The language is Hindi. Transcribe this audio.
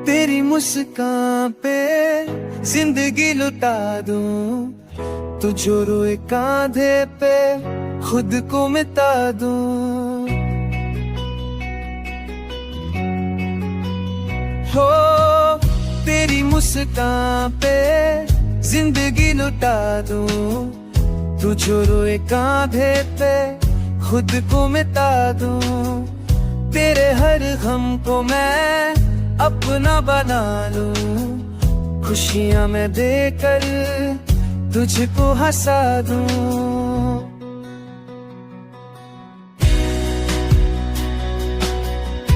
तेरी मुस्कान पे जिंदगी लुटा दूं, तुझो रोए कांधे पे खुद को मिटा दूं। हो तेरी मुस्कान पे जिंदगी लुटा दूं, तुझो रोए कांधे पे खुद को मिटा दूं। तेरे हर गम को मैं अपना बना लूं, खुशियां मैं देकर तुझको हंसा दूं।